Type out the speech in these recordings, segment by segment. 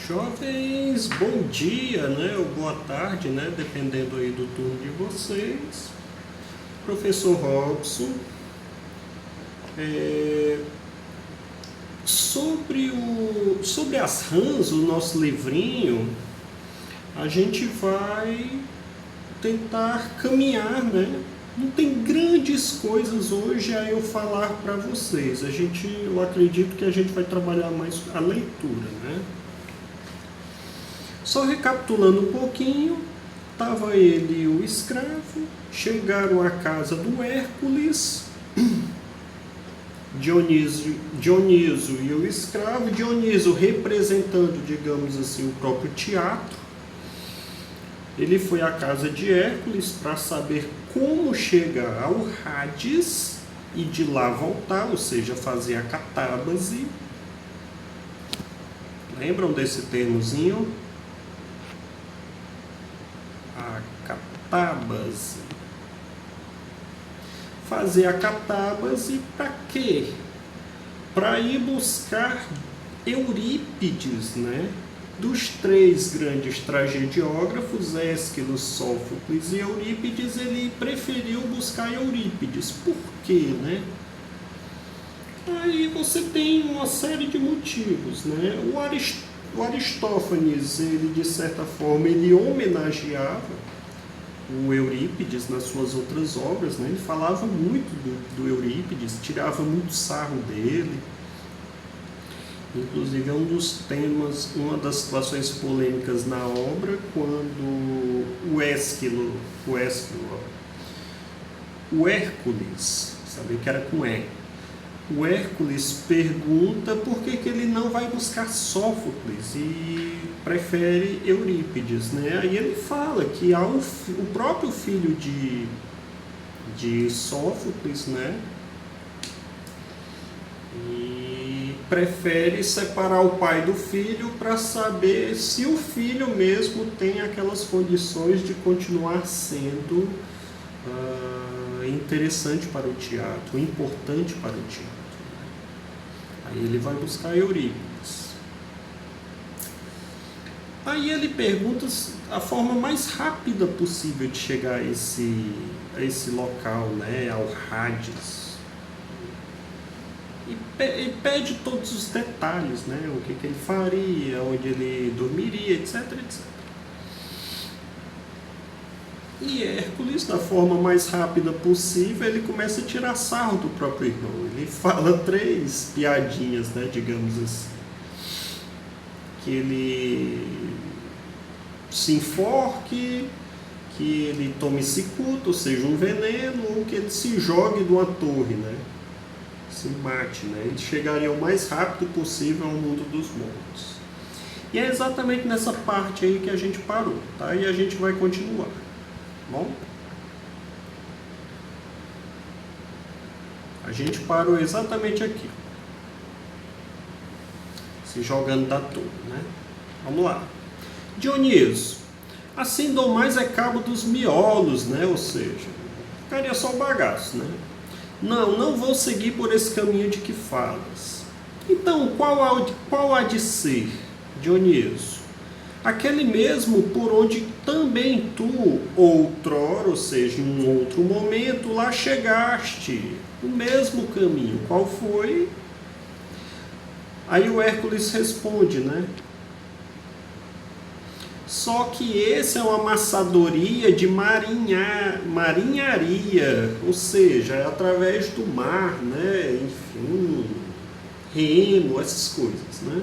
Jovens, bom dia, né? Ou boa tarde, né? Dependendo aí do turno de vocês. Professor Robson. Sobre as rãs, o nosso livrinho, a gente vai tentar caminhar, né? Não tem grandes coisas hoje a eu falar para vocês. Eu acredito que a gente vai trabalhar mais a leitura, né? Só recapitulando um pouquinho, estava ele e o escravo, chegaram à casa do Hércules, Dioniso e o escravo, Dioniso representando, digamos assim, o próprio teatro. Ele foi à casa de Hércules para saber como chegar ao Hades e de lá voltar, ou seja, fazer a catábase. Lembram desse termozinho? A catábase. Fazer a catábase para quê? Para ir buscar Eurípides, né? Dos três grandes tragediógrafos, Ésquilo, Sófocles e Eurípides, ele preferiu buscar Eurípides. Por quê, né? Aí você tem uma série de motivos, né? O Aristófanes, ele de certa forma, ele homenageava o Eurípides nas suas outras obras, né? Ele falava muito do Eurípides, tirava muito sarro dele. Inclusive é um dos temas, uma das situações polêmicas na obra, quando o Hércules, sabia que era com E. O Hércules pergunta por que ele não vai buscar Sófocles e prefere Eurípides, né? Aí ele fala que o próprio filho de Sófocles, né? E prefere separar o pai do filho para saber se o filho mesmo tem aquelas condições de continuar sendo interessante para o teatro, importante para o teatro. Aí ele vai buscar Eurípides. Aí ele pergunta a forma mais rápida possível de chegar a esse local, né, ao Hades. E pede todos os detalhes, né, o que ele faria, onde ele dormiria, etc, etc. E Hércules, da forma mais rápida possível, ele começa a tirar sarro do próprio irmão. Ele fala 3 piadinhas, né, digamos assim. Que ele se enforque, que ele tome cicuta, ou seja, um veneno, ou que ele se jogue de uma torre, né? Se mate, né? Ele chegaria o mais rápido possível ao mundo dos mortos. E é exatamente nessa parte aí que a gente parou, tá? E a gente vai continuar. Bom, a gente parou exatamente aqui, se jogando da torre, né? Vamos lá. Dioniso, assim dou mais é cabo dos miolos, né? Ou seja, ficaria só o bagaço, né? Não vou seguir por esse caminho de que falas. Então, qual há de ser, Dioniso? Aquele mesmo por onde também tu, outrora, ou seja, em um outro momento, lá chegaste. O mesmo caminho. Qual foi? Aí o Hércules responde, né? Só que esse é uma amassadoria de marinharia, ou seja, é através do mar, né? Enfim, remo, essas coisas, né?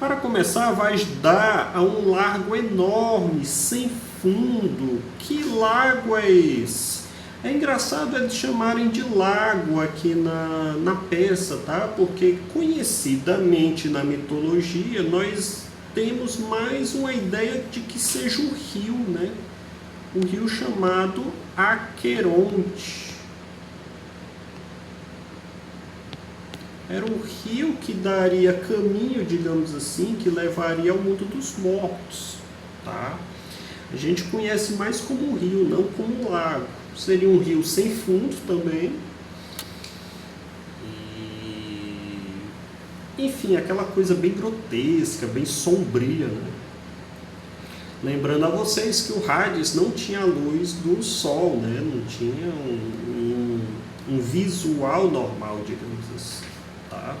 Para começar, vais dar a um lago enorme, sem fundo. Que lago é esse? É engraçado eles chamarem de lago aqui na peça, tá? Porque conhecidamente na mitologia nós temos mais uma ideia de que seja um rio, né? Um rio chamado Aqueronte. Era um rio que daria caminho, digamos assim, que levaria ao mundo dos mortos, tá? A gente conhece mais como um rio, não como um lago. Seria um rio sem fundo também. Enfim, aquela coisa bem grotesca, bem sombria, né? Lembrando a vocês que o Hades não tinha a luz do sol, né? Não tinha um visual normal, digamos assim, tá?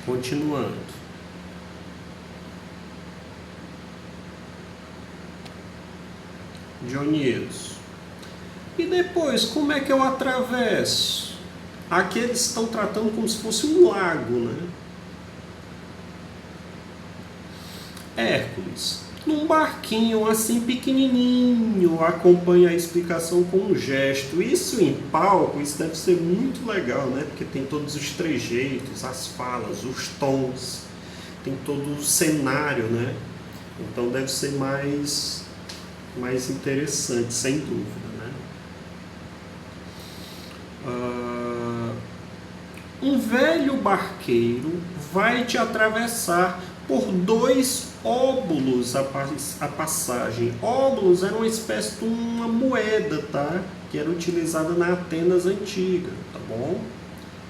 Continuando. Dionísio. E depois, como é que eu atravesso? Aqui eles estão tratando como se fosse um lago, né? Hércules, num barquinho assim pequenininho, acompanha a explicação com um gesto. Isso em palco, isso deve ser muito legal, né? Porque tem todos os trejeitos, as falas, os tons, tem todo o cenário, né? Então deve ser mais interessante, sem dúvida, né? Um velho barqueiro vai te atravessar por 2 óbulos a passagem. Óbulos era uma espécie de uma moeda, tá? Que era utilizada na Atenas antiga, tá bom?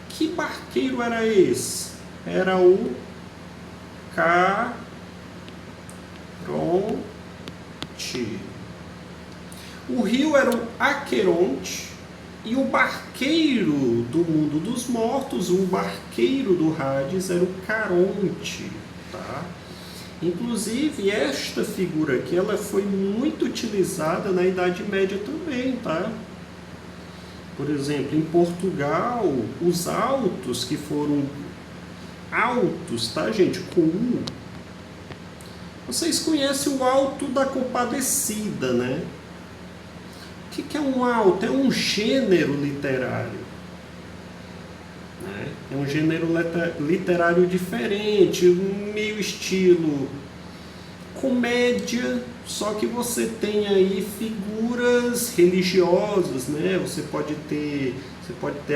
Que barqueiro era esse? Era o Caronte. O rio era o Aqueronte. E o barqueiro do mundo dos mortos, o barqueiro do Hades, era o Caronte, tá? Inclusive, esta figura aqui, ela foi muito utilizada na Idade Média também, tá? Por exemplo, em Portugal, os autos que foram altos, tá, gente? Com U. Vocês conhecem o Alto da Compadecida, né? O que é um alto? É um gênero literário. Né? É um gênero literário diferente, meio estilo comédia, só que você tem aí figuras religiosas, né? Você pode ter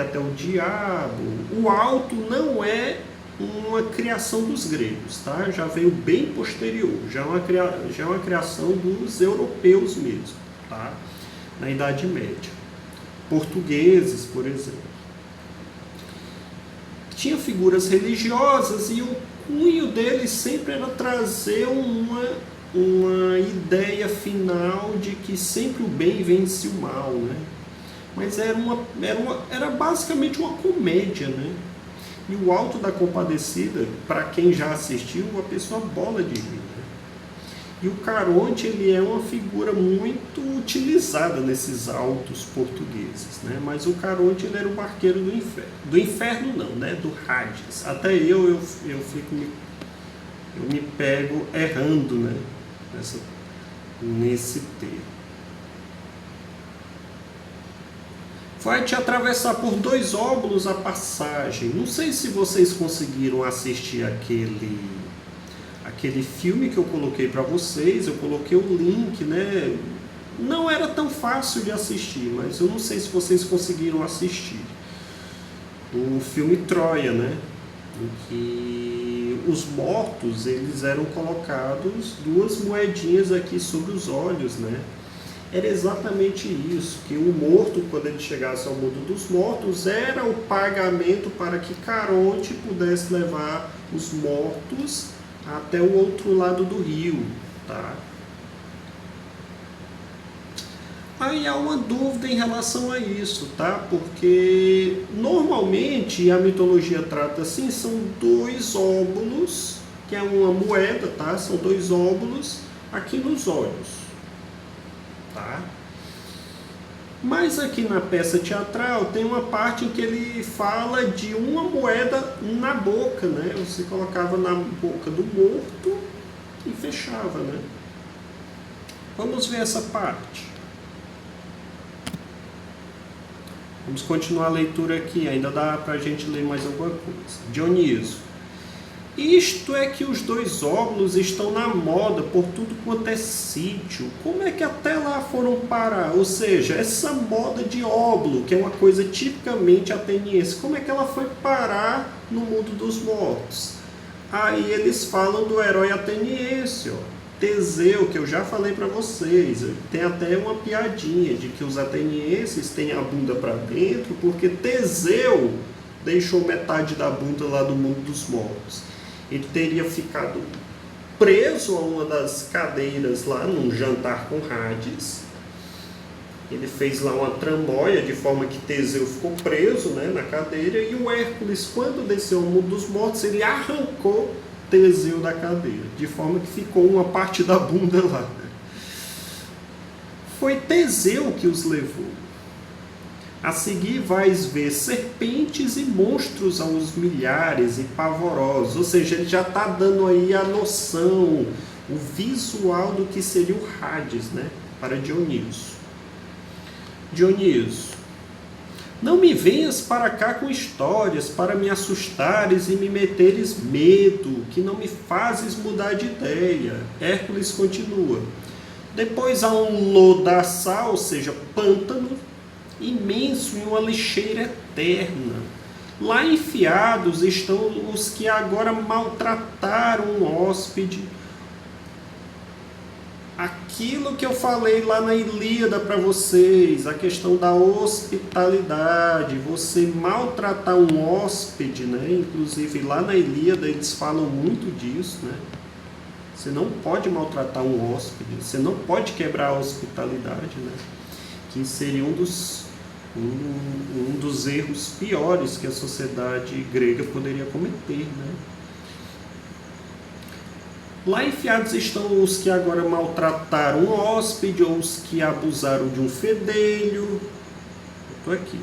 até o diabo. O alto não é uma criação dos gregos, tá? Já veio bem posterior, já é uma criação dos europeus mesmo, tá? Na Idade Média. Portugueses, por exemplo. Tinha figuras religiosas e o cunho deles sempre era trazer uma ideia final de que sempre o bem vence o mal, né? Mas era basicamente uma comédia, né? E o Alto da Compadecida, para quem já assistiu, a pessoa bola de rir. E o Caronte, ele é uma figura muito utilizada nesses autos portugueses, né? Mas o Caronte, ele era o barqueiro do inferno. Do inferno não, né? Do Hades. Até eu me pego errando, né? Nesse termo. Vai te atravessar por 2 óbulos a passagem. Não sei se vocês conseguiram assistir aquele filme que eu coloquei para vocês, eu coloquei o link, né? Não era tão fácil de assistir, mas eu não sei se vocês conseguiram assistir. O filme Troia, né? Em que os mortos, eles eram colocados 2 moedinhas aqui sobre os olhos, né? Era exatamente isso, que o morto, quando ele chegasse ao mundo dos mortos, era o pagamento para que Caronte pudesse levar os mortos até o outro lado do rio, tá? Aí há uma dúvida em relação a isso, tá? Porque normalmente a mitologia trata assim, são 2 óbulos, que é uma moeda, tá? São 2 óbulos aqui nos olhos, tá? Mas aqui na peça teatral tem uma parte em que ele fala de uma moeda na boca, né? Você colocava na boca do morto e fechava, né? Vamos ver essa parte. Vamos continuar a leitura aqui, ainda dá para a gente ler mais alguma coisa. Dionísio. Isto é que os 2 óbulos estão na moda por tudo quanto é sítio. Como é que até lá foram parar? Ou seja, essa moda de óbulo, que é uma coisa tipicamente ateniense, como é que ela foi parar no mundo dos mortos? Aí eles falam do herói ateniense, ó. Teseu, que eu já falei para vocês, tem até uma piadinha de que os atenienses têm a bunda para dentro, porque Teseu deixou metade da bunda lá do mundo dos mortos. Ele teria ficado preso a uma das cadeiras lá num jantar com Hades. Ele fez lá uma tramóia de forma que Teseu ficou preso, né, na cadeira, e o Hércules, quando desceu ao mundo dos mortos, ele arrancou Teseu da cadeira, de forma que ficou uma parte da bunda lá. Foi Teseu que os levou. A seguir vais ver serpentes e monstros aos milhares e pavorosos. Ou seja, ele já está dando aí a noção, o visual do que seria o Hades, né, para Dionísio. Dionísio, não me venhas para cá com histórias, para me assustares e me meteres medo, que não me fazes mudar de ideia. Hércules continua. Depois há um lodaçal, ou seja, pântano, imenso e uma lixeira eterna. Lá enfiados estão os que agora maltrataram um hóspede. Aquilo que eu falei lá na Ilíada para vocês, a questão da hospitalidade, você maltratar um hóspede, né? Inclusive lá na Ilíada eles falam muito disso, né? Você não pode maltratar um hóspede, você não pode quebrar a hospitalidade, né? Que seria um dos erros piores que a sociedade grega poderia cometer, né? Lá enfiados estão os que agora maltrataram um hóspede, ou os que abusaram de um fedelho. Estou aqui.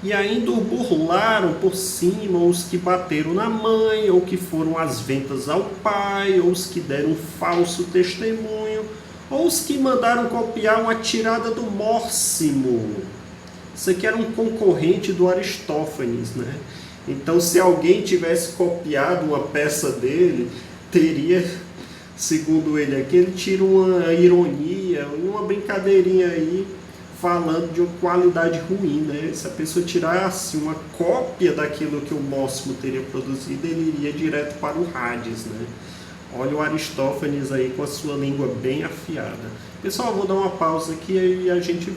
E ainda o burlaram por cima, ou os que bateram na mãe, ou que foram às ventas ao pai, ou os que deram um falso testemunho, ou os que mandaram copiar uma tirada do Mórsimo. Isso aqui era um concorrente do Aristófanes, né? Então, se alguém tivesse copiado uma peça dele, teria, segundo ele aqui, ele tira uma ironia, uma brincadeirinha aí, falando de uma qualidade ruim, né? Se a pessoa tirasse uma cópia daquilo que o Mórsimo teria produzido, ele iria direto para o Hades, né? Olha o Aristófanes aí com a sua língua bem afiada. Pessoal, vou dar uma pausa aqui e a gente